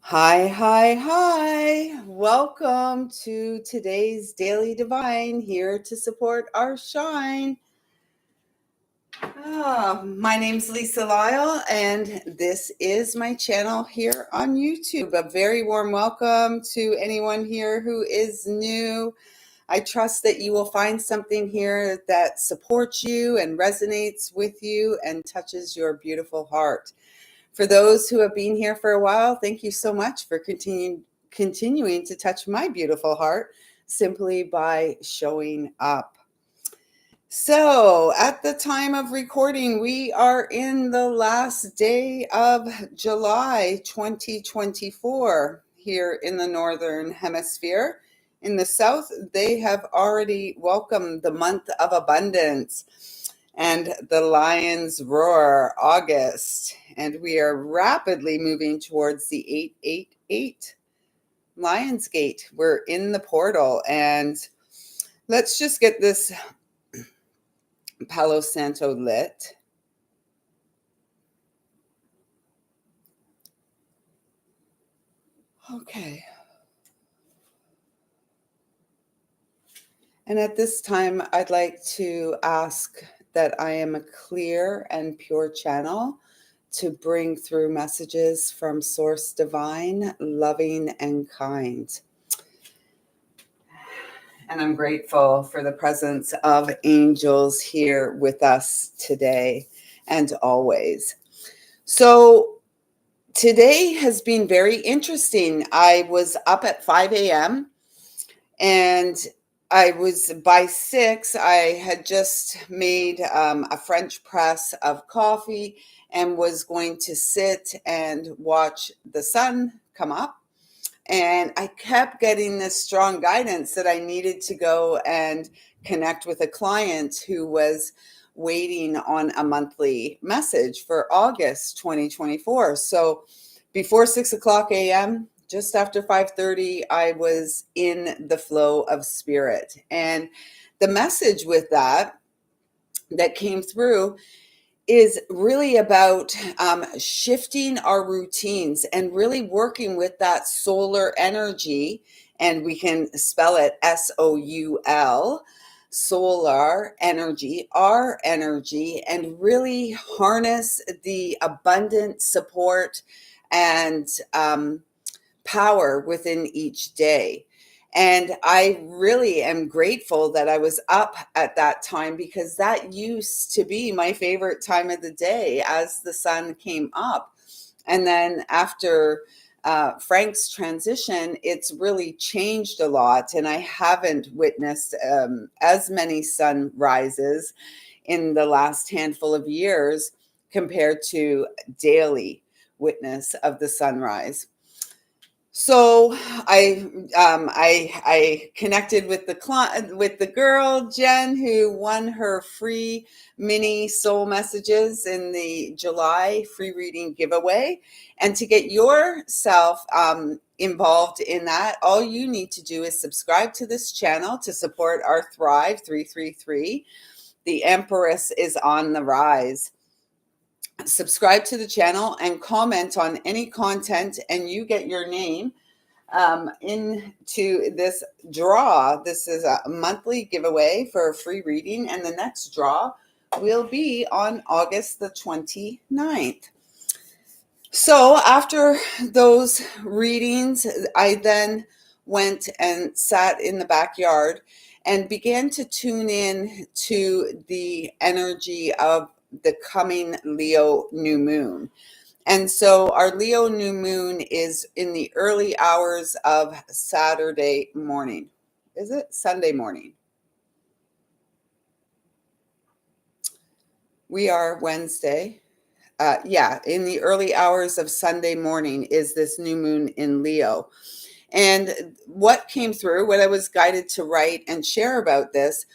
Hi, hi, hi. Welcome to today's Daily Divine, here to support our shine. My name's Lisa Lyle, and this is my channel here on YouTube. A very warm welcome to anyone here who is new. I trust that you will find something here that supports you and resonates with you and touches your beautiful heart. For those who have been here for a while, thank you so much for continuing to touch my beautiful heart simply by showing up. So, at the time of recording, we are in the last day of July 2024 here in the Northern Hemisphere. In the South, they have already welcomed the month of abundance and the Lion's Roar, August. And we are rapidly moving towards the 888 Lion's Gate. We're in the portal, and let's just get this Palo Santo lit. Okay. And at this time, I'd like to ask that I am a clear and pure channel to bring through messages from Source Divine, loving and kind. And I'm grateful for the presence of angels here with us today and always. So today has been very interesting. I was up at 5 a.m. and I was by 6. I had just made a French press of coffee and was going to sit and watch the sun come up. And I kept getting this strong guidance that I needed to go and connect with a client who was waiting on a monthly message for August 2024. So before 6 o'clock a.m., just after 5:30, I was in the flow of spirit. And the message with that came through is really about shifting our routines and really working with that solar energy. And we can spell it SOUL, solar energy, our energy, and really harness the abundant support and power within each day. And I really am grateful that I was up at that time, because that used to be my favorite time of the day as the sun came up. And then after Frank's transition, it's really changed a lot. And I haven't witnessed as many sunrises in the last handful of years compared to daily witness of the sunrise. So I connected with the girl Jen, who won her free mini soul messages in the July free reading giveaway. And to get yourself involved in that, all you need to do is subscribe to this channel to support our Thrive 333. The Empress is on the rise. Subscribe to the channel and comment on any content, and you get your name into this draw. This is a monthly giveaway for a free reading, and the next draw will be on August the 29th. So after those readings, I then went and sat in the backyard and began to tune in to the energy of the coming Leo new moon. And so our Leo new moon is in the early hours of Saturday morning. Is it Sunday morning? We are Wednesday. In the early hours of Sunday morning is this new moon in Leo. And what came through, what I was guided to write and share about this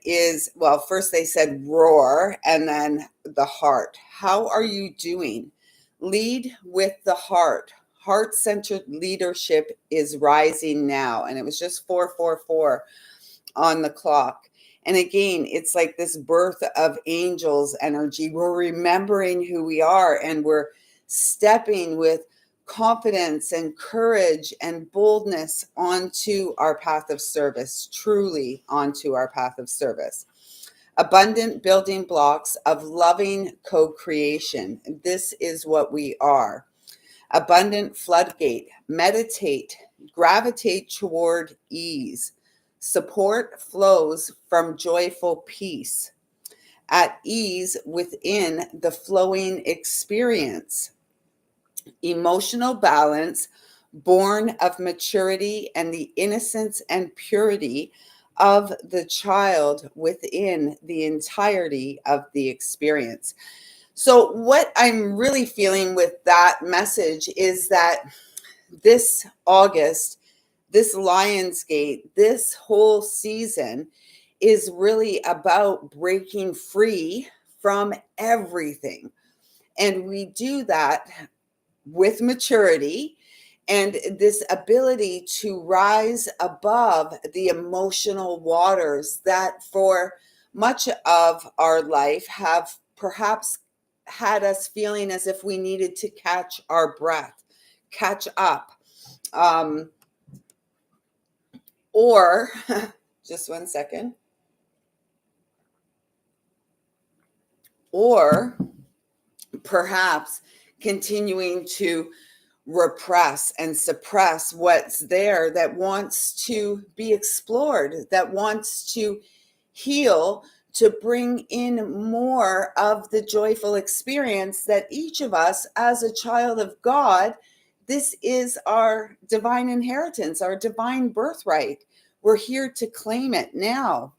is, well, first they said roar, and then the heart. How are you doing? Lead with the heart. Heart-centered leadership is rising now. And it was just 444 on the clock. And again, it's like this birth of angels energy. We're remembering who we are, and we're stepping with confidence and courage and boldness onto our path of service, truly onto our path of service. Abundant building blocks of loving co-creation. This is what we are. Abundant floodgate. Meditate. Gravitate toward ease. Support flows from joyful peace. At ease within the flowing experience. Emotional balance born of maturity and the innocence and purity of the child within the entirety of the experience. So, what I'm really feeling with that message is that this August, this Lionsgate, this whole season is really about breaking free from everything. And we do that with maturity and this ability to rise above the emotional waters that for much of our life have perhaps had us feeling as if we needed to catch our breath, catch up, or just one second, or perhaps continuing to repress and suppress what's there that wants to be explored, that wants to heal, to bring in more of the joyful experience that each of us as a child of God, this is our divine inheritance, our divine birthright. We're here to claim it now.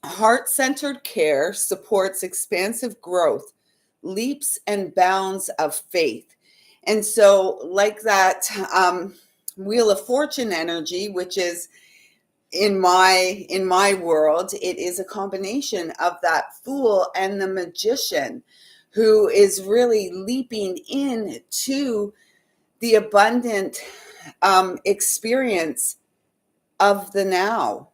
Heart-centered care supports expansive growth, leaps and bounds of faith. And so, like that Wheel of Fortune energy, which is in my world, it is a combination of that Fool and the Magician, who is really leaping into the abundant experience of the now.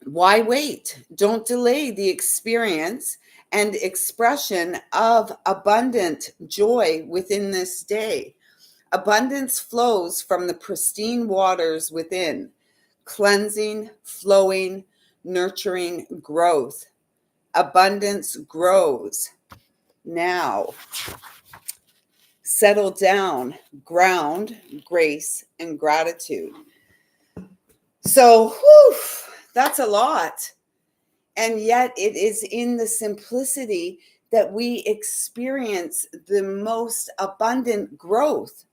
Why wait? Don't delay the experience and expression of abundant joy within this day. Abundance flows from the pristine waters within, cleansing, flowing, nurturing growth. Abundance grows. Now, settle down, ground, grace, and gratitude. So, that's a lot. And yet it is in the simplicity that we experience the most abundant growth.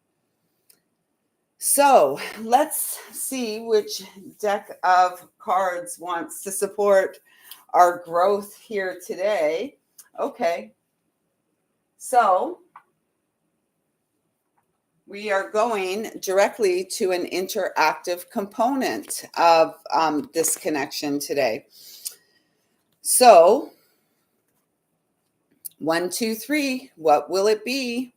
So let's see which deck of cards wants to support our growth here today. Okay. So we are going directly to an interactive component of this connection today. So 1, 2, 3, what will it be?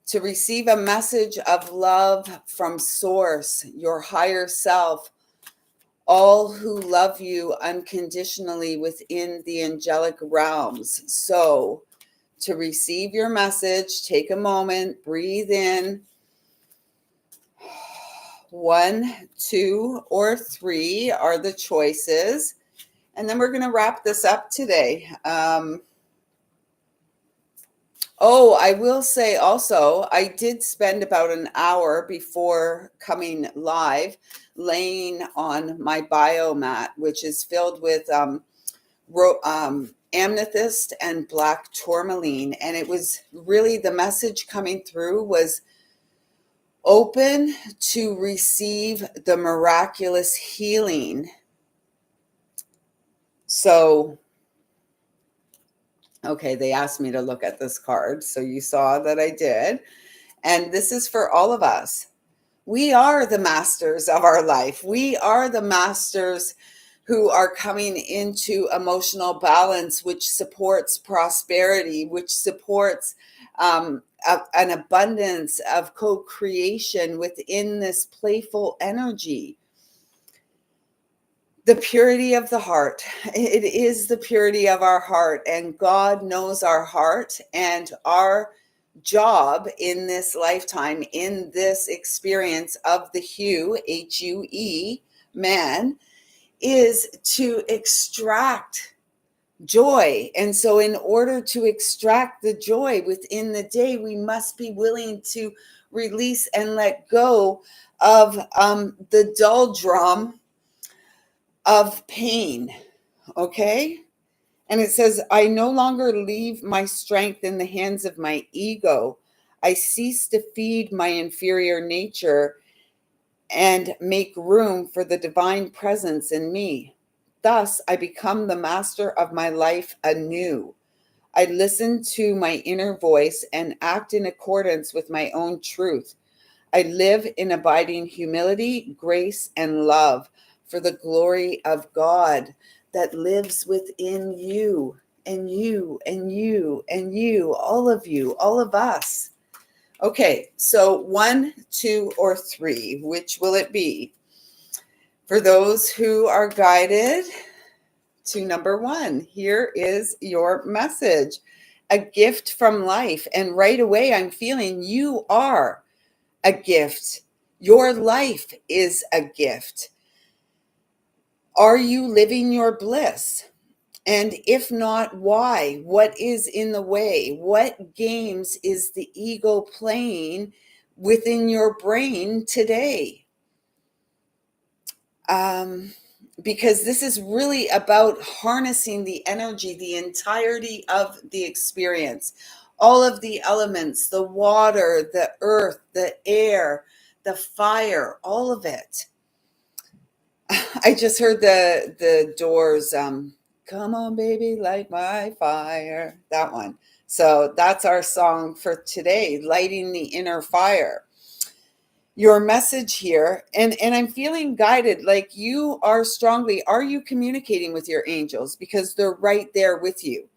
To receive a message of love from Source, your higher self, all who love you unconditionally within the angelic realms. So to receive your message, take a moment, breathe in. 1, 2, or 3 are the choices. And then we're going to wrap this up today. I will say also, I did spend about an hour before coming live laying on my biomat, which is filled with amethyst and black tourmaline. And it was really, the message coming through was open to receive the miraculous healing. So, okay, they asked me to look at this card. So you saw that I did. And this is for all of us. We are the masters of our life. We are the masters who are coming into emotional balance, which supports prosperity, which supports an abundance of co-creation within this playful energy. The purity of the heart. It is the purity of our heart, and God knows our heart, and our job in this lifetime, in this experience of the hue, Hue, man, is to extract joy. And so in order to extract the joy within the day, we must be willing to release and let go of the dull drum of pain. Okay? And it says, I no longer leave my strength in the hands of my ego. I cease to feed my inferior nature and make room for the divine presence in me. Thus, I become the master of my life anew. I listen to my inner voice and act in accordance with my own truth. I live in abiding humility, grace, and love for the glory of God that lives within you and you and you and you, all of us. Okay, so 1, 2, or 3, which will it be? For those who are guided to number 1, here is your message, a gift from life. And right away, I'm feeling you are a gift. Your life is a gift. Are you living your bliss? And if not, why? What is in the way? What games is the ego playing within your brain today? Because this is really about harnessing the energy, the entirety of the experience, all of the elements, the water, the earth, the air, the fire, all of it. I just heard the Doors, come on baby, light my fire, that one. So that's our song for today, lighting the inner fire. Your message here, and I'm feeling guided, like you are you communicating with your angels? Because they're right there with you,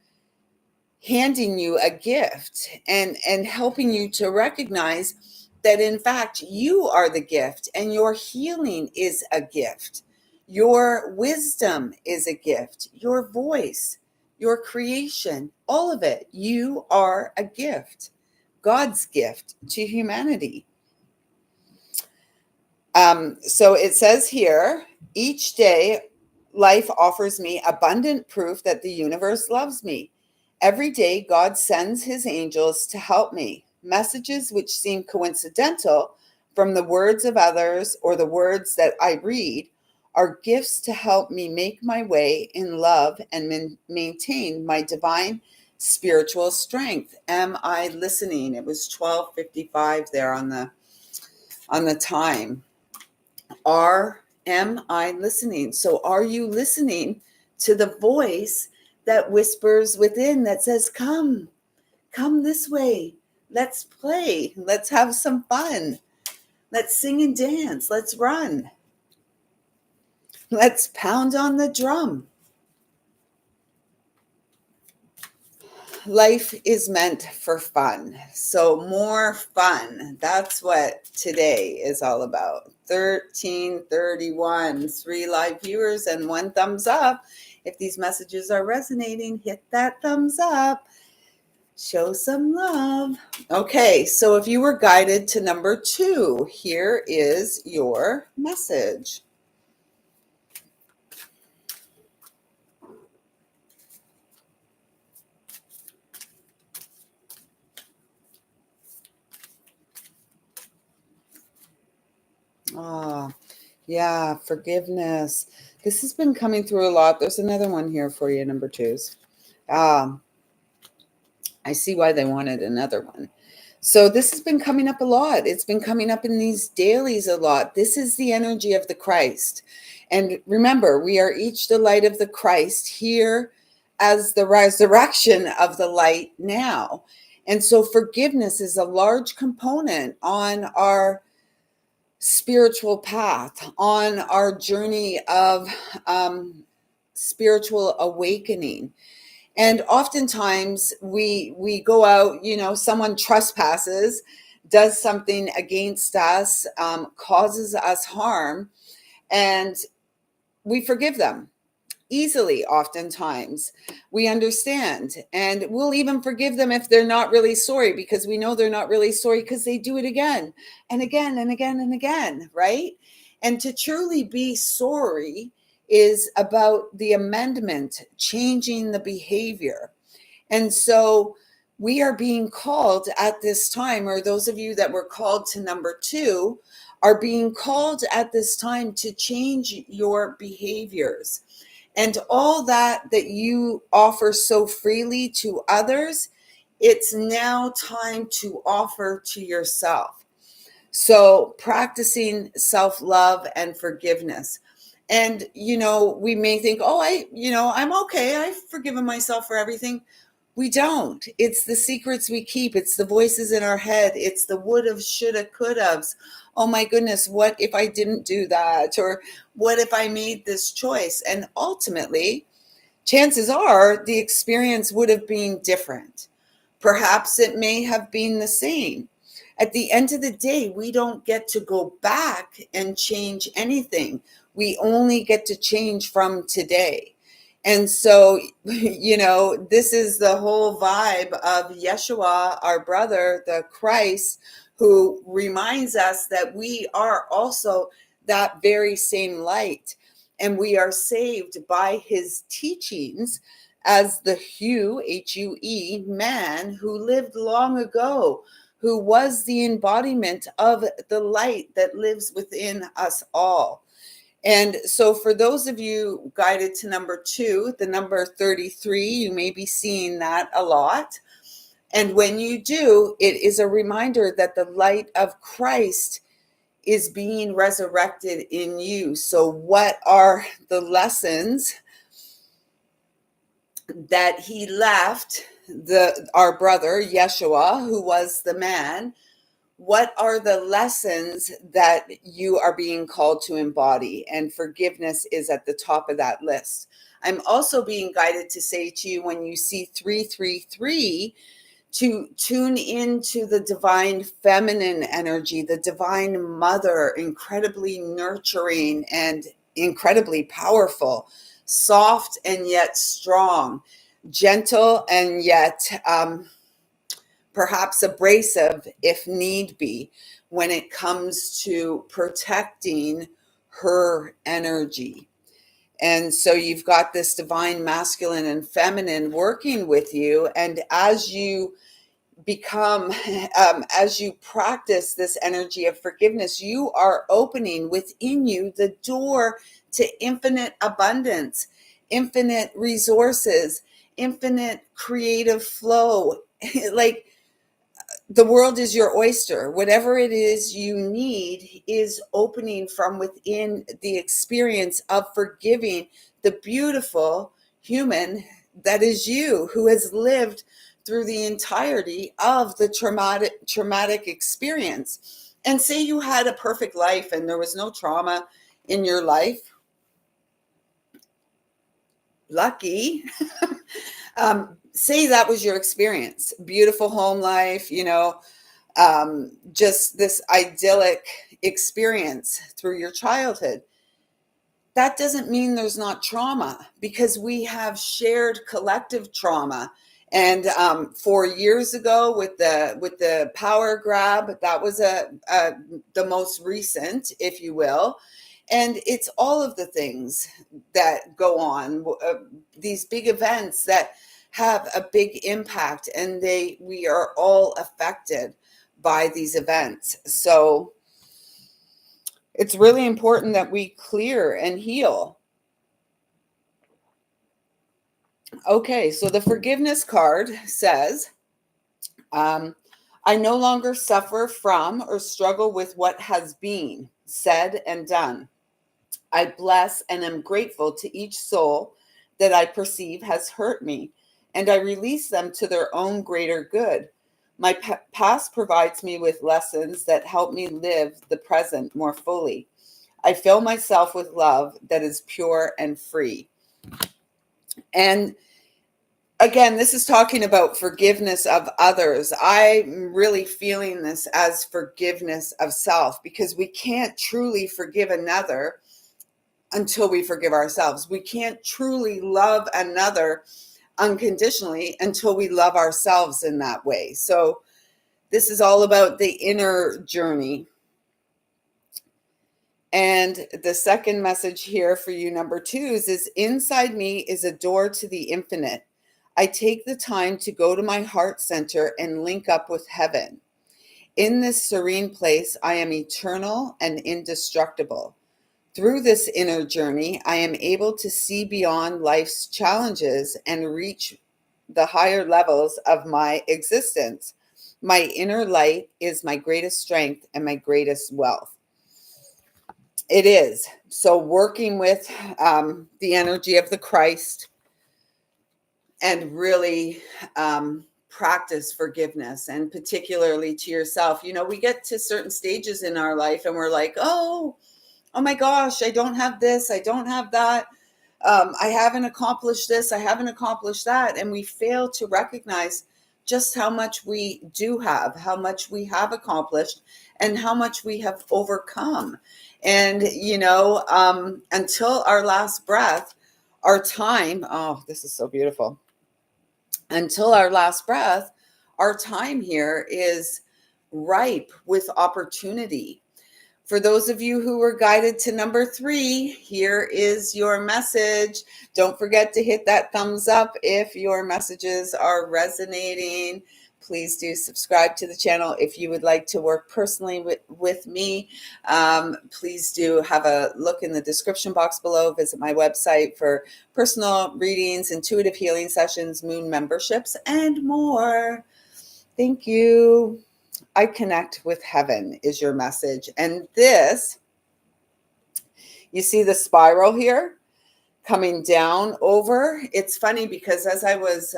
handing you a gift and helping you to recognize that in fact you are the gift, and your healing is a gift, your wisdom is a gift, your voice, your creation, all of it, you are a gift, God's gift to humanity. So it says here, each day life offers me abundant proof that the universe loves me. Every day God sends his angels to help me. Messages which seem coincidental from the words of others or the words that I read are gifts to help me make my way in love and maintain my divine spiritual strength. Am I listening? It was 12:55 there on the time. Am I listening? So are you listening to the voice that whispers within that says, come this way. Let's play. Let's have some fun. Let's sing and dance. Let's run. Let's pound on the drum. Life is meant for fun. So more fun. That's what today is all about. 1331, 3 live viewers and 1 thumbs up. If these messages are resonating, hit that thumbs up. Show some love. Okay, so if you were guided to number 2, here is your message. Oh, yeah, forgiveness. This has been coming through a lot. There's another one here for you, number 2s. I see why they wanted another one. So this has been coming up a lot. It's been coming up in these dailies a lot. This is the energy of the Christ. And remember, we are each the light of the Christ here as the resurrection of the light now. And so forgiveness is a large component on our spiritual path, on our journey of spiritual awakening. And oftentimes we go out, someone trespasses, does something against us, causes us harm, and we forgive them. easily. Oftentimes we understand, and we'll even forgive them if they're not really sorry, because we know they're not really sorry because they do it again and again and again and again, right? And to truly be sorry is about the amendment, changing the behavior. And so we are being called at this time, or those of you that were called to number 2 are being called at this time to change your behaviors. And all that you offer so freely to others, it's now time to offer to yourself. So practicing self-love and forgiveness. And, we may think, oh, I'm okay. I've forgiven myself for everything. We don't. It's the secrets we keep. It's the voices in our head. It's the would have, shoulda, could have's. Oh my goodness, what if I didn't do that? Or what if I made this choice? And ultimately, chances are the experience would have been different. Perhaps it may have been the same. At the end of the day, we don't get to go back and change anything. We only get to change from today. And so, this is the whole vibe of Yeshua, our brother, the Christ, who reminds us that we are also that very same light. And we are saved by his teachings as the Hue, man who lived long ago, who was the embodiment of the light that lives within us all. And so for those of you guided to number 2, the number 33, you may be seeing that a lot. And when you do, it is a reminder that the light of Christ is being resurrected in you. So what are the lessons that he left our brother Yeshua, who was the man? What are the lessons that you are being called to embody? And forgiveness is at the top of that list. I'm also being guided to say to you, when you see 333, to tune into the divine feminine energy, the divine mother, incredibly nurturing and incredibly powerful, soft and yet strong, gentle and yet perhaps abrasive if need be, when it comes to protecting her energy. And so you've got this divine masculine and feminine working with you. And as you become, as you practice this energy of forgiveness, you are opening within you the door to infinite abundance, infinite resources, infinite creative flow. Like, the world is your oyster. Whatever it is you need is opening from within the experience of forgiving the beautiful human that is you, who has lived through the entirety of the traumatic experience. And say you had a perfect life and there was no trauma in your life. Lucky. Say that was your experience. Beautiful home life, just this idyllic experience through your childhood. That doesn't mean there's not trauma, because we have shared collective trauma. And 4 years ago with the power grab, that was the most recent, if you will. And it's all of the things that go on, these big events that have a big impact, and we are all affected by these events. So it's really important that we clear and heal. Okay, so the forgiveness card says, I no longer suffer from or struggle with what has been said and done. I bless and am grateful to each soul that I perceive has hurt me, and I release them to their own greater good. My past provides me with lessons that help me live the present more fully. I fill myself with love that is pure and free. And again, this is talking about forgiveness of others. I'm really feeling this as forgiveness of self, because we can't truly forgive another until we forgive ourselves. We can't truly love another unconditionally until we love ourselves in that way. So this is all about the inner journey. And the second message here for you, number 2s, is inside me is a door to the infinite. I take the time to go to my heart center and link up with heaven. In this serene place, I am eternal and indestructible. Through this inner journey, I am able to see beyond life's challenges and reach the higher levels of my existence. My inner light is my greatest strength and my greatest wealth. It is. So working with the energy of the Christ and really practice forgiveness, and particularly to yourself. You know, we get to certain stages in our life and we're like, oh my gosh, I don't have this, I don't have that. I haven't accomplished this, I haven't accomplished that. And we fail to recognize just how much we do have, how much we have accomplished, and how much we have overcome. And, you know, until our last breath, our time, oh, this is so beautiful. Until our last breath, our time here is ripe with opportunity. For those of you who were guided to number 3, here is your message. Don't forget to hit that thumbs up if your messages are resonating. Please do subscribe to the channel. If you would like to work personally with me, please do have a look in the description box below. Visit my website for personal readings, intuitive healing sessions, moon memberships, and more. Thank you. I connect with heaven is your message. And this, you see the spiral here coming down over. It's funny because as I was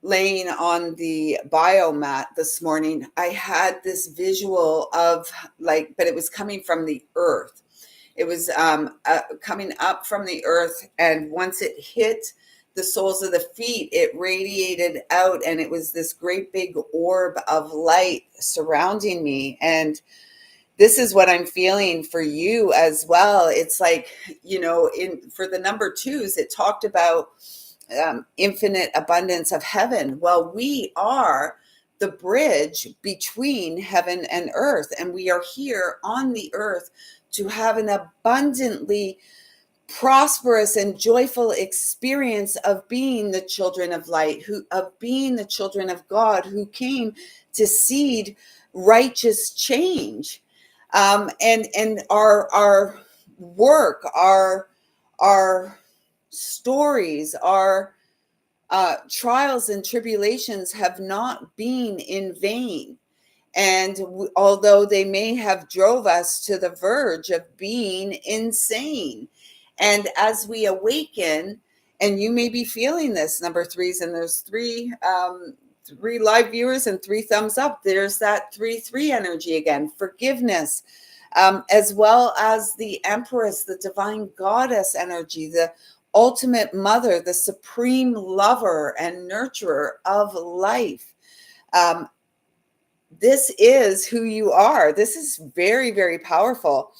laying on the biomat this morning, I had this visual of like, but it was coming from the earth. It was coming up from the earth. And once it hit the soles of the feet, it radiated out, and it was this great big orb of light surrounding me. And this is what I'm feeling for you as well. It's like, you know, for the number 2s, it talked about infinite abundance of heaven. Well, we are the bridge between heaven and earth, and we are here on the earth to have an abundantly prosperous and joyful experience of being the children of light, of being the children of God, who came to seed righteous change. And our work, our stories, our trials and tribulations have not been in vain. And although they may have drove us to the verge of being insane, and as we awaken, and you may be feeling this, number 3s, and there's 3 live viewers and 3 thumbs up. There's that 3-3 energy again, forgiveness, as well as the Empress, the divine goddess energy, the ultimate mother, the supreme lover and nurturer of life. This is who you are. This is very, very powerful.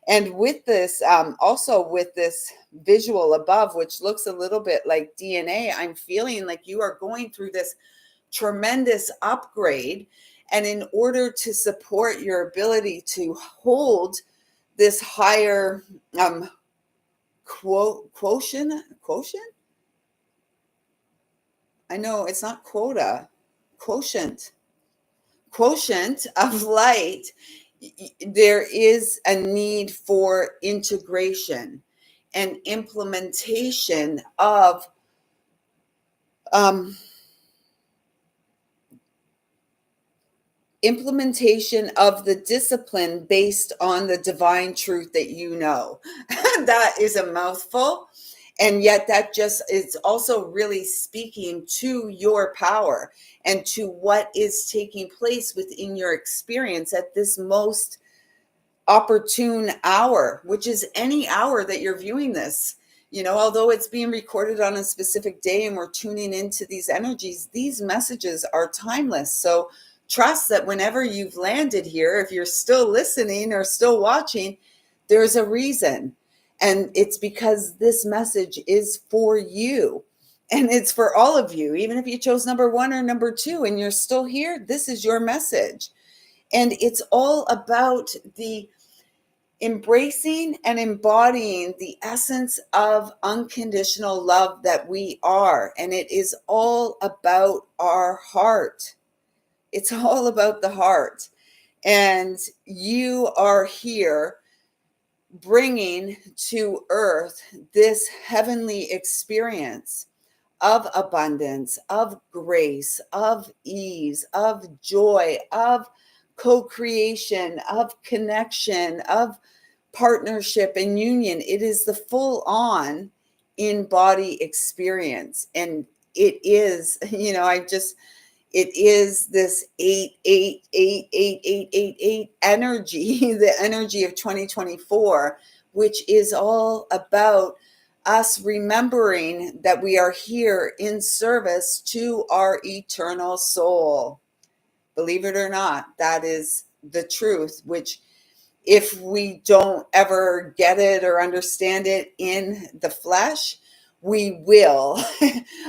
And with this, also with this visual above, which looks a little bit like DNA, I'm feeling like you are going through this tremendous upgrade. And in order to support your ability to hold this higher quotient? I know it's not quota, quotient of light, there is a need for integration and implementation of the discipline based on the divine truth that you know. That is a mouthful. And yet that just is also really speaking to your power and to what is taking place within your experience at this most opportune hour, which is any hour that you're viewing this. You know, although it's being recorded on a specific day and we're tuning into these energies, these messages are timeless. So trust that whenever you've landed here, if you're still listening or still watching, there's a reason. And it's because this message is for you. And it's for all of you. Even if you chose number 1 or number 2 and you're still here, this is your message. And it's all about the embracing and embodying the essence of unconditional love that we are. And it is all about our heart. It's all about the heart. And you are here bringing to earth this heavenly experience of abundance, of grace, of ease, of joy, of co-creation, of connection, of partnership and union. It is the full on in body experience. And it is, it is this 8888888 energy, the energy of 2024, which is all about us remembering that we are here in service to our eternal soul. Believe it or not, that is the truth, which if we don't ever get it or understand it in the flesh, we will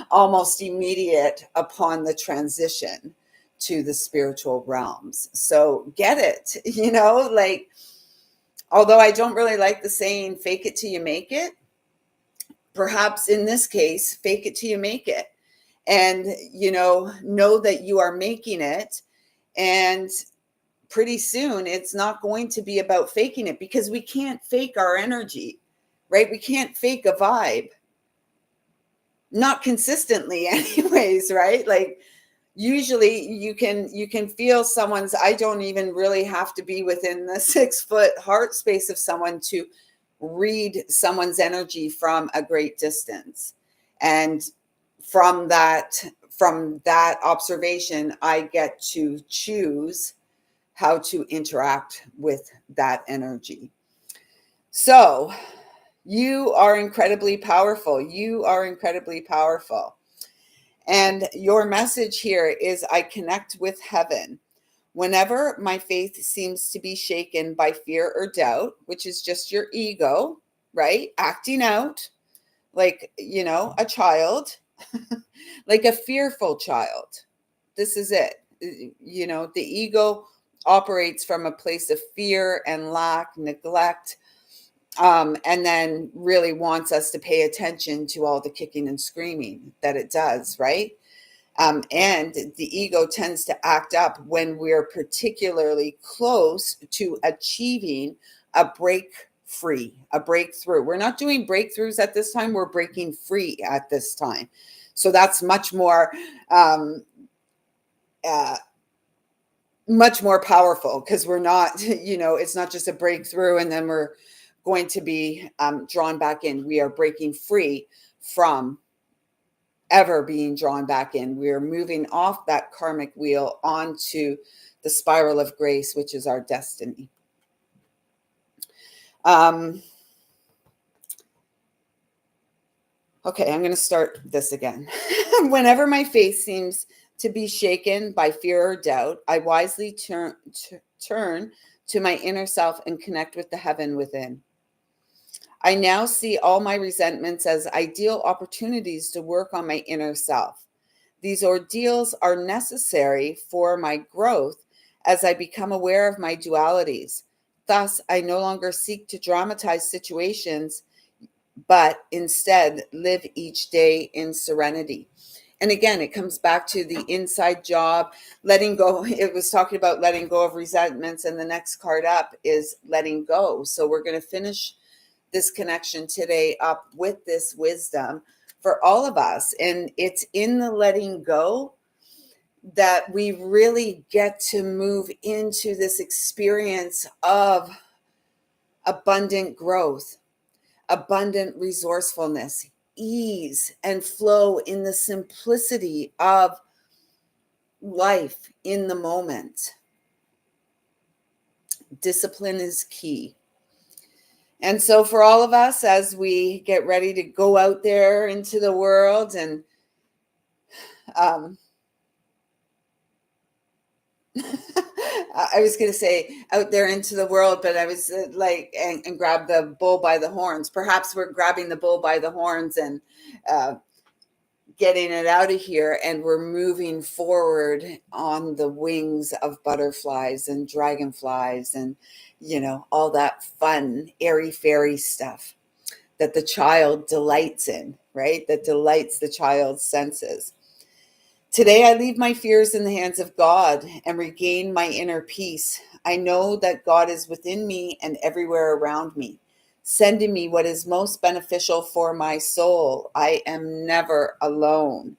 almost immediate upon the transition to the spiritual realms. So get it, like, although I don't really like the saying, fake it till you make it, perhaps in this case, fake it till you make it. And, know that you are making it. And pretty soon it's not going to be about faking it, because we can't fake our energy, right? We can't fake a vibe. Not consistently anyways, right? Like usually you can feel someone's, I don't even really have to be within the 6-foot heart space of someone to read someone's energy from a great distance. And from that observation, I get to choose how to interact with that energy. So you are incredibly powerful. You are incredibly powerful. And your message here is, I connect with heaven. Whenever my faith seems to be shaken by fear or doubt, which is just your ego, right? Acting out like, a child, like a fearful child. This is it. The ego operates from a place of fear and lack, neglect, and then really wants us to pay attention to all the kicking and screaming that it does, right? And the ego tends to act up when we're particularly close to achieving a breakthrough. We're not doing breakthroughs at this time. We're breaking free at this time. So that's much more powerful, because we're not, it's not just a breakthrough and then we're going to be drawn back in. We are breaking free from ever being drawn back in. We are moving off that karmic wheel onto the spiral of grace, which is our destiny. Okay, I'm going to start this again. Whenever my faith seems to be shaken by fear or doubt, I wisely turn to my inner self and connect with the heaven within. I now see all my resentments as ideal opportunities to work on my inner self. These ordeals are necessary for my growth as I become aware of my dualities. Thus, I no longer seek to dramatize situations, but instead live each day in serenity. And again, it comes back to the inside job, letting go. It was talking about letting go of resentments, and the next card up is letting go. So we're going to finish this connection today up with this wisdom for all of us. And it's in the letting go that we really get to move into this experience of abundant growth, abundant resourcefulness, ease, and flow in the simplicity of life in the moment. Discipline is key. And so for all of us, as we get ready to go out there into the world and I was going to say out there into the world, but I was and grab the bull by the horns. Perhaps we're grabbing the bull by the horns and getting it out of here, and we're moving forward on the wings of butterflies and dragonflies and, all that fun, airy fairy stuff that the child delights in, right? That delights the child's senses. Today, I leave my fears in the hands of God and regain my inner peace. I know that God is within me and everywhere around me, sending me what is most beneficial for my soul. I am never alone.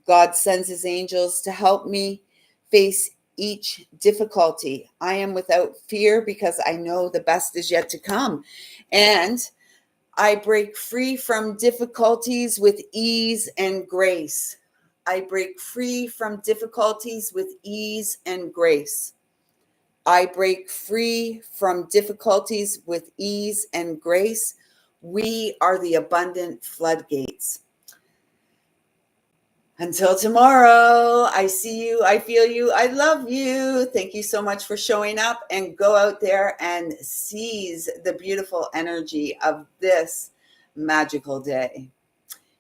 God sends his angels to help me face each difficulty. I am without fear because I know the best is yet to come. And I break free from difficulties with ease and grace. I break free from difficulties with ease and grace. I break free from difficulties with ease and grace. We are the abundant floodgates. Until tomorrow, I see you, I feel you, I love you. Thank you so much for showing up, and go out there and seize the beautiful energy of this magical day.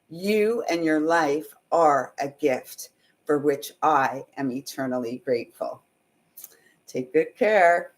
You and your life are a gift for which I am eternally grateful. Take good care.